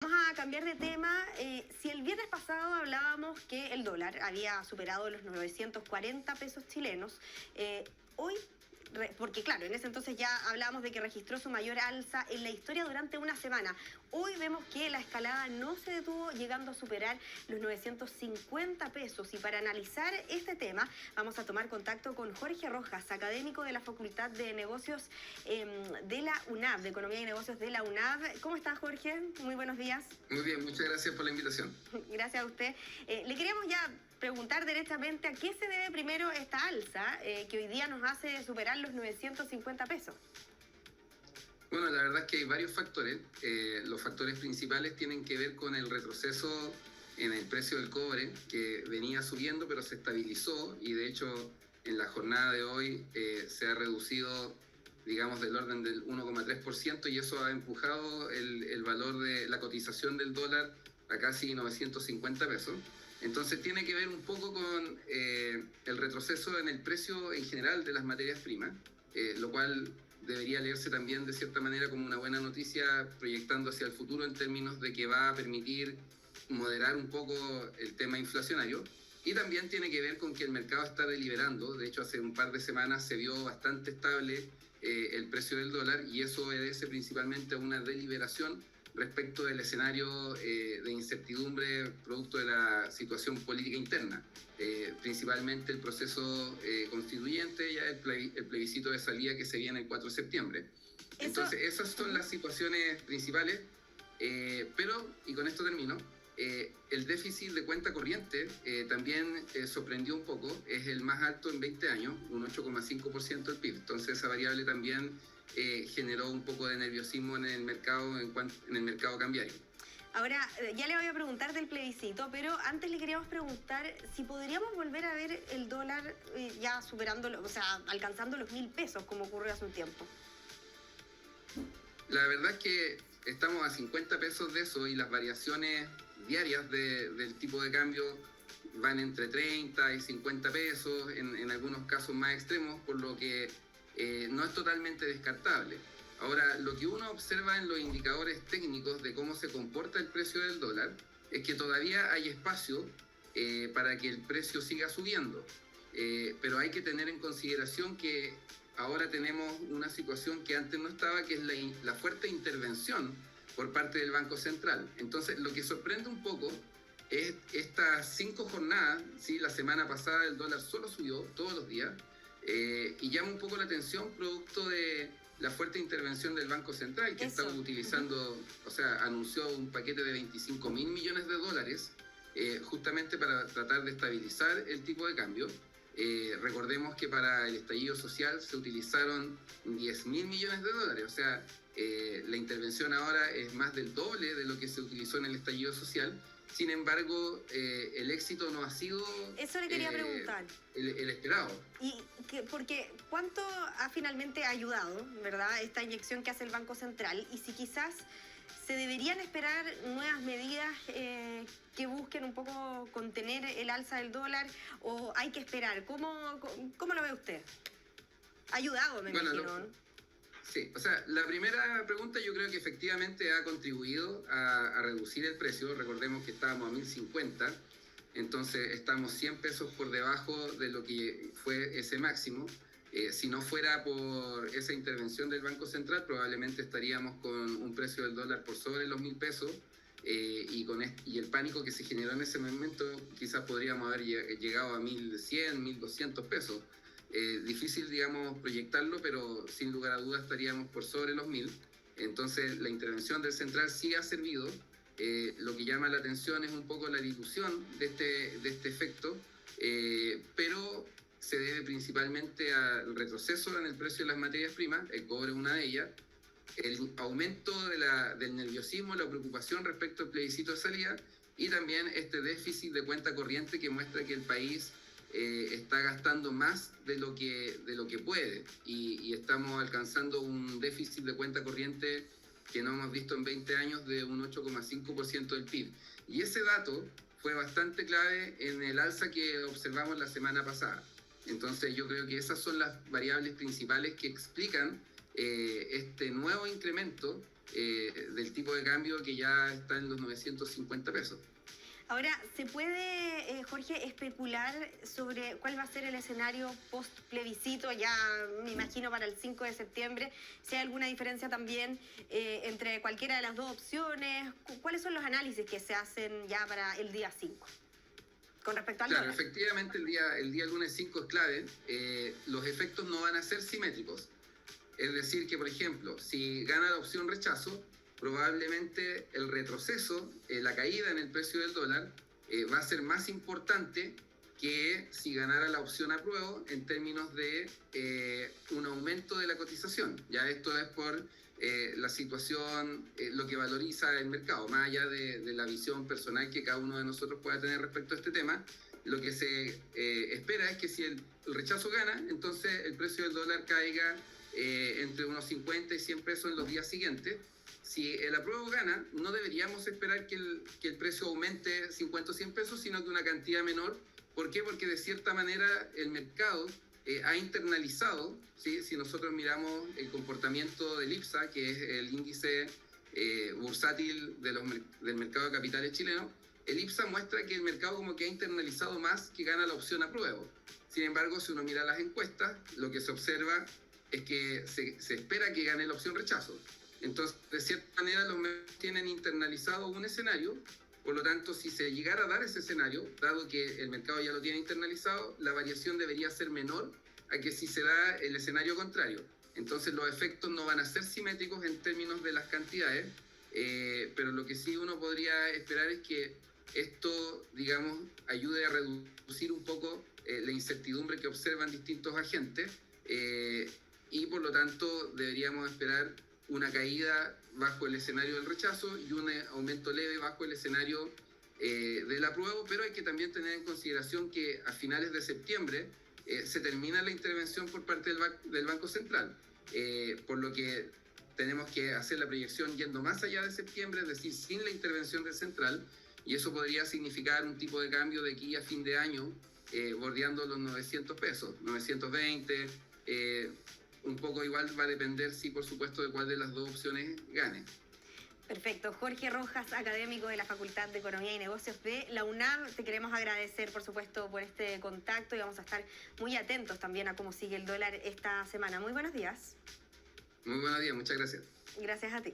Vamos a cambiar de tema. Si el viernes pasado hablábamos que el dólar había superado los 940 pesos chilenos, hoy, porque claro, en ese entonces ya hablábamos de que registró su mayor alza en la historia durante una semana. Hoy vemos que la escalada no se detuvo, llegando a superar los 950 pesos. Y para analizar este tema, vamos a tomar contacto con Jorge Rojas, académico de la Facultad de Negocios de la UNAV, de Economía y Negocios de la UNAV. ¿Cómo estás, Jorge? Muy buenos días. Muy bien, muchas gracias por la invitación. Gracias a usted. Le queríamos ya preguntar directamente a qué se debe primero esta alza que hoy día nos hace superar los 950 pesos. Bueno, la verdad es que hay varios factores. Los factores principales tienen que ver con el retroceso en el precio del cobre, que venía subiendo pero se estabilizó y de hecho en la jornada de hoy se ha reducido, digamos, del orden del 1,3% y eso ha empujado el valor de la cotización del dólar a casi 950 pesos. Entonces tiene que ver un poco con el retroceso en el precio en general de las materias primas, lo cual debería leerse también de cierta manera como una buena noticia proyectando hacia el futuro en términos de que va a permitir moderar un poco el tema inflacionario. Y también tiene que ver con que el mercado está deliberando. De hecho, hace un par de semanas se vio bastante estable el precio del dólar y eso obedece principalmente a una deliberación respecto del escenario de incertidumbre producto de la situación política interna, principalmente el proceso constituyente, ya el plebiscito de salida que se viene el 4 de septiembre. Entonces, esas son las situaciones principales, pero, y con esto termino, el déficit de cuenta corriente también sorprendió un poco, es el más alto en 20 años, un 8,5% del PIB. Entonces esa variable también generó un poco de nerviosismo en el mercado, en el mercado cambiario. Ahora, ya le voy a preguntar del plebiscito, pero antes le queríamos preguntar si podríamos volver a ver el dólar ya superándolo, o sea, alcanzando los 1.000 pesos como ocurrió hace un tiempo. La verdad es que estamos a 50 pesos de eso y las variaciones diarias del tipo de cambio van entre 30 y 50 pesos, en algunos casos más extremos, por lo que no es totalmente descartable. Ahora, lo que uno observa en los indicadores técnicos de cómo se comporta el precio del dólar es que todavía hay espacio para que el precio siga subiendo, pero hay que tener en consideración que ahora tenemos una situación que antes no estaba, que es la fuerte intervención por parte del Banco Central. Entonces, lo que sorprende un poco es estas 5 jornadas, ¿sí? La semana pasada el dólar solo subió todos los días y llama un poco la atención producto de la fuerte intervención del Banco Central, que está utilizando, o sea, anunció un paquete de 25.000 millones de dólares justamente para tratar de estabilizar el tipo de cambio. Recordemos que para el estallido social se utilizaron 10.000 millones de dólares, o sea, la intervención ahora es más del doble de lo que se utilizó en el estallido social. Sin embargo, el éxito no ha sido eso le quería preguntar. El esperado. Porque ¿cuánto ha finalmente ayudado, verdad, esta inyección que hace el Banco Central? Y si quizás se deberían esperar nuevas medidas que busquen un poco contener el alza del dólar, o hay que esperar. ¿Cómo lo ve usted? Ha ayudado, me imagino, ¿no? Sí, o sea, la primera pregunta yo creo que efectivamente ha contribuido a reducir el precio. Recordemos que estábamos a 1.050, entonces estamos 100 pesos por debajo de lo que fue ese máximo. Si no fuera por esa intervención del Banco Central, probablemente estaríamos con un precio del dólar por sobre los 1.000 pesos y el pánico que se generó en ese momento, quizás podríamos haber llegado a 1.100, 1.200 pesos. Difícil, digamos, proyectarlo, pero sin lugar a dudas estaríamos por sobre los 1.000. Entonces la intervención del central sí ha servido. Lo que llama la atención es un poco la dilución de este efecto, pero se debe principalmente al retroceso en el precio de las materias primas, el cobre es una de ellas, el aumento del nerviosismo, la preocupación respecto al plebiscito de salida y también este déficit de cuenta corriente que muestra que el país está gastando más de lo que puede y estamos alcanzando un déficit de cuenta corriente que no hemos visto en 20 años de un 8,5% del PIB. Y ese dato fue bastante clave en el alza que observamos la semana pasada. Entonces yo creo que esas son las variables principales que explican este nuevo incremento del tipo de cambio que ya está en los 950 pesos. Ahora, ¿se puede, Jorge, especular sobre cuál va a ser el escenario post-plebiscito, ya me imagino para el 5 de septiembre? Si hay alguna diferencia también entre cualquiera de las dos opciones, ¿cuáles son los análisis que se hacen ya para el día 5? Con respecto al Claro, dólar. efectivamente el día lunes 5 es clave. Los efectos no van a ser simétricos. Es decir, que por ejemplo, si gana la opción rechazo, probablemente el retroceso, la caída en el precio del dólar, va a ser más importante que si ganara la opción apruebo en términos de un aumento de la cotización. Ya esto es por la situación, lo que valoriza el mercado, más allá de la visión personal que cada uno de nosotros pueda tener respecto a este tema. Lo que se espera es que si el rechazo gana, entonces el precio del dólar caiga entre unos 50 y 100 pesos en los días siguientes. Si el apruebo gana, no deberíamos esperar que el precio aumente 50 o 100 pesos, sino que una cantidad menor. ¿Por qué? Porque de cierta manera el mercado ha internalizado, ¿sí? Si nosotros miramos el comportamiento del IPSA, que es el índice bursátil del mercado de capitales chileno, el IPSA muestra que el mercado como que ha internalizado más que gana la opción apruebo. Sin embargo, si uno mira las encuestas, lo que se observa es que se espera que gane la opción rechazo. Entonces, de cierta manera, los medios tienen internalizado un escenario. Por lo tanto, si se llegara a dar ese escenario, dado que el mercado ya lo tiene internalizado, la variación debería ser menor a que si se da el escenario contrario. Entonces, los efectos no van a ser simétricos en términos de las cantidades, pero lo que sí uno podría esperar es que esto, digamos, ayude a reducir un poco la incertidumbre que observan distintos agentes, y por lo tanto deberíamos esperar una caída bajo el escenario del rechazo y un aumento leve bajo el escenario del apruebo, pero hay que también tener en consideración que a finales de septiembre se termina la intervención por parte del Banco Central, por lo que tenemos que hacer la proyección yendo más allá de septiembre, es decir, sin la intervención del central, y eso podría significar un tipo de cambio de aquí a fin de año bordeando los 900 pesos, 920, un poco igual va a depender, sí, por supuesto, de cuál de las dos opciones gane. Perfecto. Jorge Rojas, académico de la Facultad de Economía y Negocios de la UNAM. Te queremos agradecer, por supuesto, por este contacto y vamos a estar muy atentos también a cómo sigue el dólar esta semana. Muy buenos días. Muy buenos días, muchas gracias. Gracias a ti.